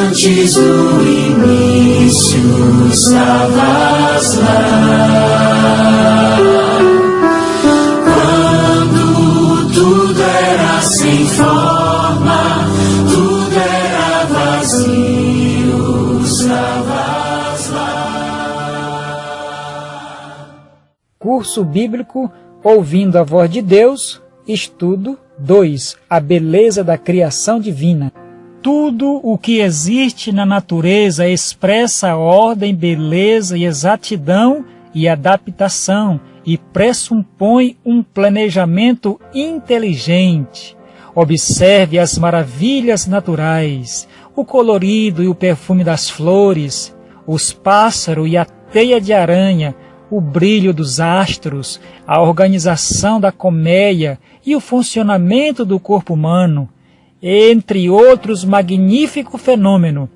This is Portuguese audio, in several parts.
Antes do início estavas lá, quando tudo era sem forma, tudo era vazio, estavas lá. Curso Bíblico Ouvindo a Voz de Deus, Estudo 2. A beleza da criação divina. Tudo o que existe na natureza expressa ordem, beleza e exatidão e adaptação e pressupõe um planejamento inteligente. Observe as maravilhas naturais, o colorido e o perfume das flores, os pássaros e a teia de aranha, o brilho dos astros, a organização da colmeia e o funcionamento do corpo humano, entre outros magníficos fenômenos.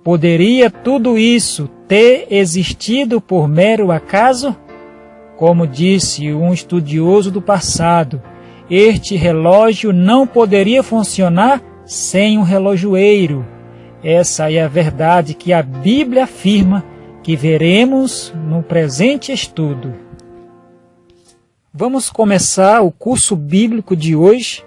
Poderia tudo isso ter existido por mero acaso? Como disse um estudioso do passado, este relógio não poderia funcionar sem um relojoeiro. Essa é a verdade que a Bíblia afirma, que veremos no presente estudo. Vamos começar o curso bíblico de hoje,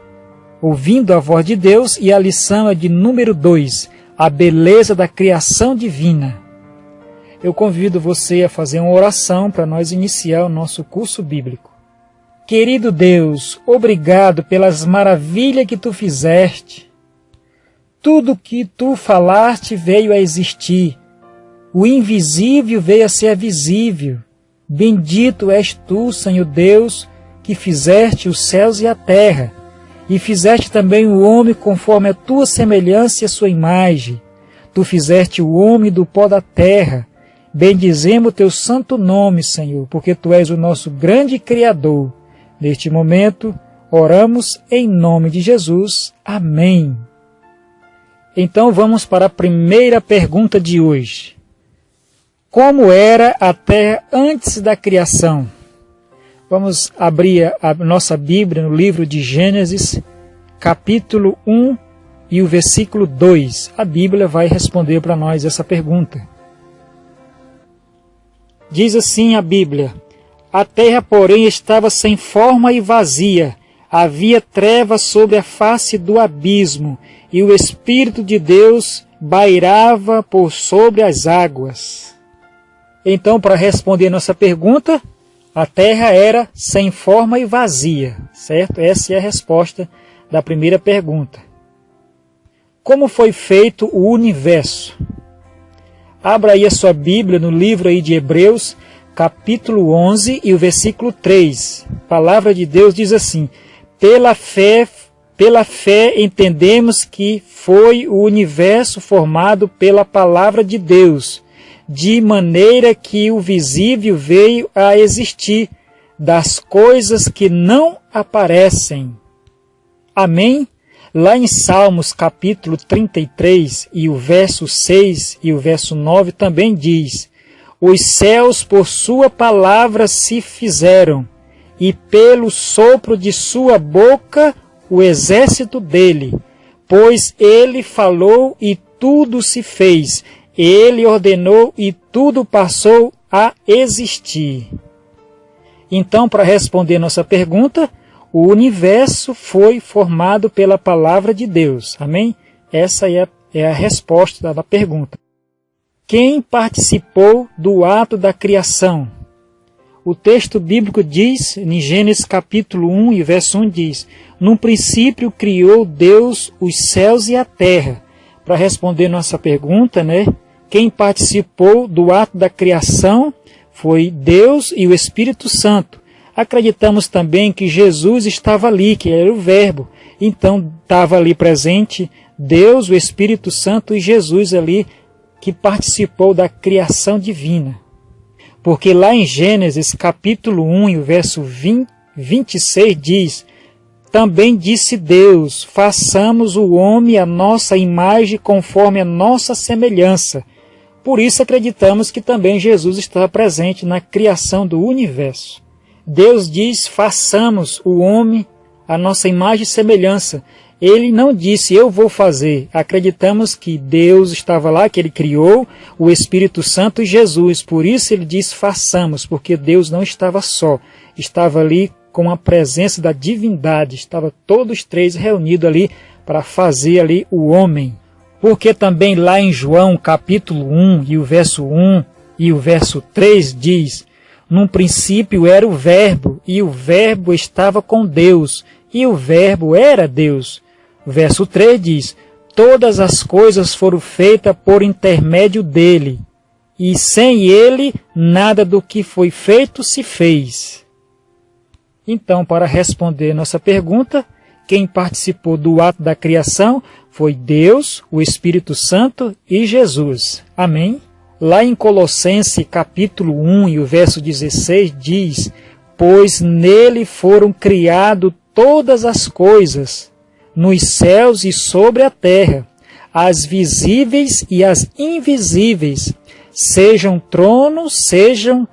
ouvindo a voz de Deus, e a lição é de número 2, a beleza da criação divina. Eu convido você a fazer uma oração para nós iniciar o nosso curso bíblico. Querido Deus, obrigado pelas maravilhas que Tu fizeste. Tudo que Tu falaste veio a existir. O invisível veio a ser visível. Bendito és Tu, Senhor Deus, que fizeste os céus e a terra, e fizeste também o homem conforme a Tua semelhança e a sua imagem. Tu fizeste o homem do pó da terra. Bendizemos o Teu santo nome, Senhor, porque Tu és o nosso grande Criador. Neste momento, oramos em nome de Jesus. Amém. Então vamos para a primeira pergunta de hoje. Como era a terra antes da criação? Vamos abrir a nossa Bíblia no livro de Gênesis, capítulo 1 e o versículo 2. A Bíblia vai responder para nós essa pergunta. Diz assim a Bíblia: a terra, porém, estava sem forma e vazia. Havia trevas sobre a face do abismo, e o Espírito de Deus bairava por sobre as águas. Então, para responder nossa pergunta, a terra era sem forma e vazia, certo? Essa é a resposta da primeira pergunta. Como foi feito o universo? Abra aí a sua Bíblia no livro aí de Hebreus, capítulo 11 e o versículo 3. A palavra de Deus diz assim: Pela fé entendemos que foi o universo formado pela palavra de Deus, de maneira que o visível veio a existir das coisas que não aparecem. Amém? Lá em Salmos capítulo 33 e o verso 6 e o verso 9 também diz: os céus por sua palavra se fizeram, e pelo sopro de sua boca o exército dele. Pois ele falou e tudo se fez, ele ordenou e tudo passou a existir. Então, para responder nossa pergunta, o universo foi formado pela palavra de Deus. Amém? Essa é a resposta da pergunta. Quem participou do ato da criação? O texto bíblico diz, em Gênesis capítulo 1 e verso 1 diz: no princípio criou Deus os céus e a terra. Para responder nossa pergunta, quem participou do ato da criação foi Deus e o Espírito Santo. Acreditamos também que Jesus estava ali, que era o Verbo. Então estava ali presente Deus, o Espírito Santo e Jesus ali, que participou da criação divina. Porque lá em Gênesis capítulo 1 e o verso 26 diz: também disse Deus, façamos o homem à nossa imagem conforme a nossa semelhança. Por isso acreditamos que também Jesus estava presente na criação do universo. Deus diz, façamos o homem à nossa imagem e semelhança. Ele não disse, eu vou fazer. Acreditamos que Deus estava lá, que Ele criou o Espírito Santo e Jesus. Por isso Ele diz, façamos, porque Deus não estava só. Estava ali com a presença da divindade. Estava todos três reunidos ali para fazer ali o homem. Porque também lá em João, capítulo 1, e o verso 1 e o verso 3 diz, num princípio era o Verbo, e o Verbo estava com Deus, e o Verbo era Deus. O verso 3 diz, todas as coisas foram feitas por intermédio dele, e sem ele nada do que foi feito se fez. Então, para responder nossa pergunta, quem participou do ato da criação foi Deus, o Espírito Santo e Jesus. Amém? Lá em Colossenses capítulo 1 e o verso 16 diz, pois nele foram criadas todas as coisas, nos céus e sobre a terra, as visíveis e as invisíveis, sejam tronos, sejam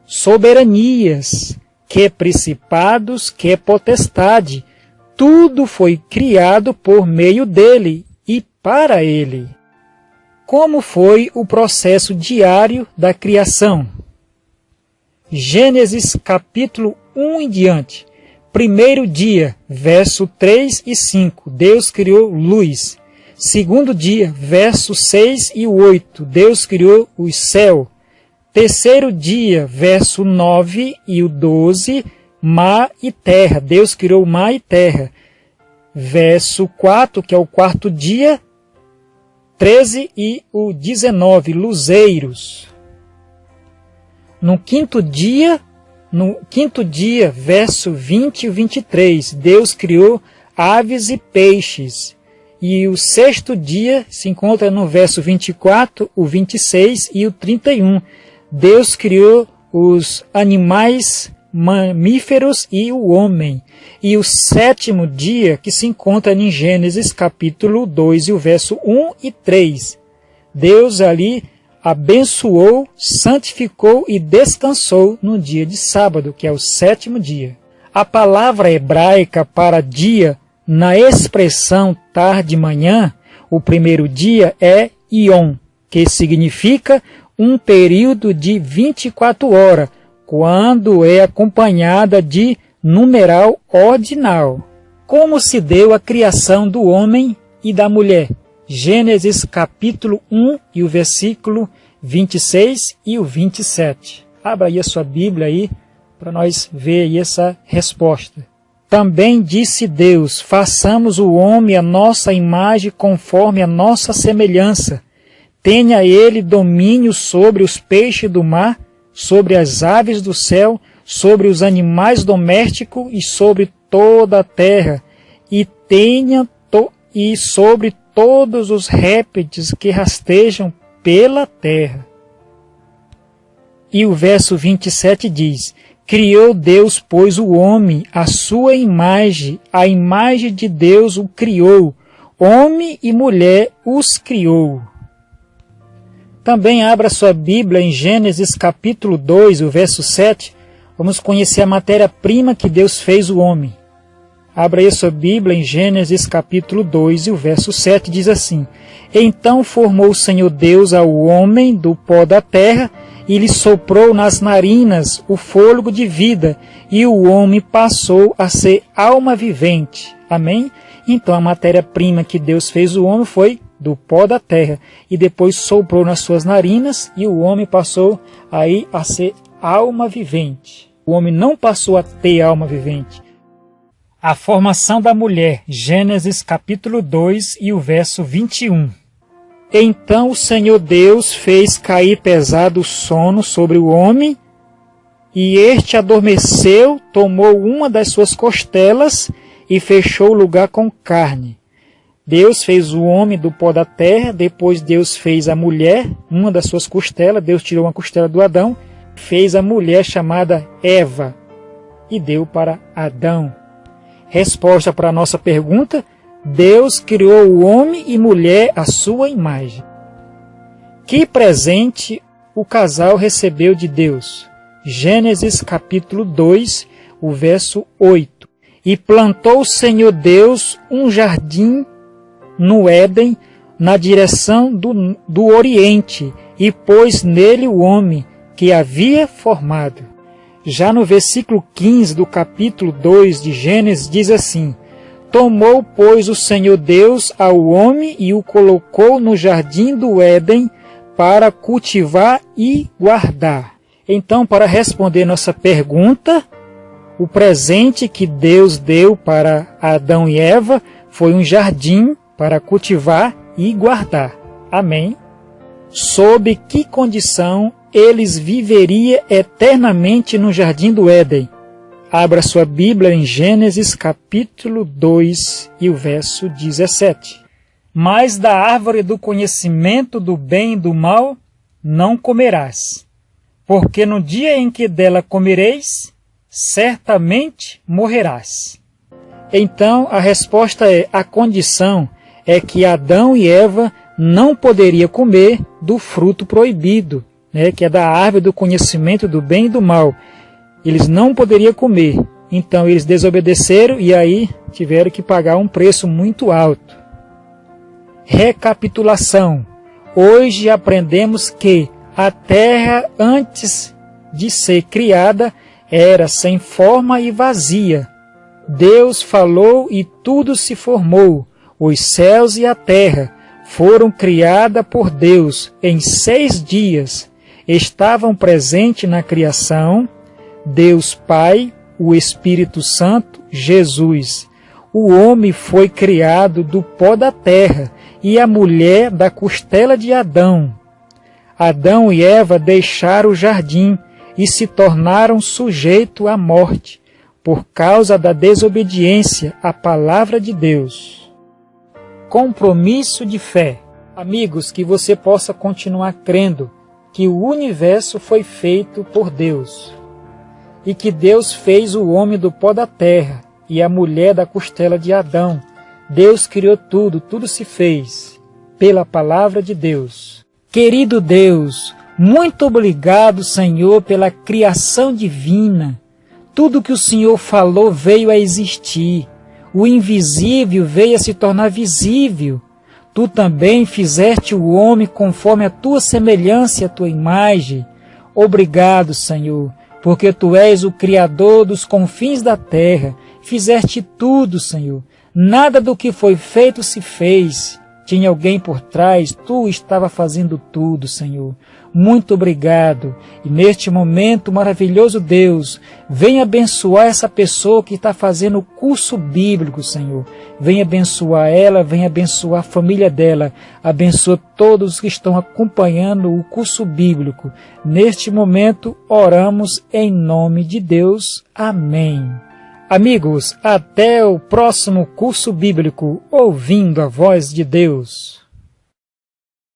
soberanias, que principados, que potestade, tudo foi criado por meio dele e para ele. Como foi o processo diário da criação? Gênesis capítulo 1 em diante. Primeiro dia, verso 3 e 5, Deus criou luz. Segundo dia, verso 6 e 8, Deus criou o céu. Terceiro dia, verso 9 e o 12, mar e terra. Deus criou mar e terra. Verso 4, que é o quarto dia, 13 e o 19, luzeiros. No quinto dia, verso 20 e 23, Deus criou aves e peixes. E o sexto dia se encontra no verso 24, o 26 e o 31. Deus criou os animais mamíferos e o homem. E o sétimo dia que se encontra em Gênesis capítulo 2 e o verso 1 e 3. Deus ali abençoou, santificou e descansou no dia de sábado, que é o sétimo dia. A palavra hebraica para dia, na expressão tarde manhã, o primeiro dia é Ion, que significa um período de 24 horas, quando é acompanhada de numeral ordinal. Como se deu a criação do homem e da mulher? Gênesis capítulo 1 e o versículo 26 e o 27. Abra aí a sua Bíblia aí para nós ver aí essa resposta. Também disse Deus, façamos o homem a nossa imagem conforme a nossa semelhança. Tenha ele domínio sobre os peixes do mar, sobre as aves do céu, sobre os animais domésticos e sobre toda a terra, e sobre todos os répteis que rastejam pela terra. E o verso 27 diz, criou Deus, pois, o homem, a sua imagem, a imagem de Deus o criou, homem e mulher os criou. Também abra sua Bíblia em Gênesis capítulo 2, o verso 7, vamos conhecer a matéria-prima que Deus fez o homem. Abra aí sua Bíblia em Gênesis capítulo 2 e o verso 7 diz assim, então formou o Senhor Deus ao homem do pó da terra e lhe soprou nas narinas o fôlego de vida e o homem passou a ser alma vivente. Amém? Então a matéria-prima que Deus fez o homem foi do pó da terra e depois soprou nas suas narinas e o homem passou aí a ser alma vivente. O homem não passou a ter alma vivente. A formação da mulher, Gênesis capítulo 2 e o verso 21. Então o Senhor Deus fez cair pesado sono sobre o homem, e este adormeceu, tomou uma das suas costelas e fechou o lugar com carne. Deus fez o homem do pó da terra, depois Deus fez a mulher, uma das suas costelas, Deus tirou uma costela do Adão, fez a mulher chamada Eva e deu para Adão. Resposta para a nossa pergunta, Deus criou o homem e mulher à sua imagem. Que presente o casal recebeu de Deus? Gênesis capítulo 2, o verso 8. E plantou o Senhor Deus um jardim no Éden, na direção do Oriente, e pôs nele o homem que havia formado. Já no versículo 15 do capítulo 2 de Gênesis diz assim: Tomou, pois, o Senhor Deus ao homem e o colocou no jardim do Éden para cultivar e guardar. Então, para responder nossa pergunta, o presente que Deus deu para Adão e Eva foi um jardim para cultivar e guardar. Amém? Sob que condição eles viveriam eternamente no jardim do Éden? Abra sua Bíblia em Gênesis capítulo 2 e o verso 17. Mas da árvore do conhecimento do bem e do mal não comerás, porque no dia em que dela comereis, certamente morrerás. Então a resposta é: a condição é que Adão e Eva não poderiam comer do fruto proibido, que é da árvore do conhecimento do bem e do mal. Eles não poderiam comer, então eles desobedeceram e aí tiveram que pagar um preço muito alto. Recapitulação. Hoje aprendemos que a terra, antes de ser criada, era sem forma e vazia. Deus falou e tudo se formou. Os céus e a terra foram criadas por Deus em 6 dias. Estavam presentes na criação Deus Pai, o Espírito Santo, Jesus. O homem foi criado do pó da terra e a mulher da costela de Adão. Adão e Eva deixaram o jardim e se tornaram sujeitos à morte por causa da desobediência à palavra de Deus. Compromisso de fé. Amigos, que você possa continuar crendo que o universo foi feito por Deus e que Deus fez o homem do pó da terra e a mulher da costela de Adão. Deus criou tudo, tudo se fez pela palavra de Deus. Querido Deus, muito obrigado, Senhor, pela criação divina. Tudo que o Senhor falou veio a existir. O invisível veio a se tornar visível. Tu também fizeste o homem conforme a tua semelhança e a tua imagem. Obrigado, Senhor, porque Tu és o Criador dos confins da terra. Fizeste tudo, Senhor. Nada do que foi feito se fez. Tinha alguém por trás, Tu estava fazendo tudo, Senhor. Muito obrigado. E neste momento, maravilhoso Deus, venha abençoar essa pessoa que está fazendo o curso bíblico, Senhor. Venha abençoar ela, venha abençoar a família dela. Abençoa todos que estão acompanhando o curso bíblico. Neste momento, oramos em nome de Deus. Amém. Amigos, até o próximo curso bíblico, ouvindo a voz de Deus.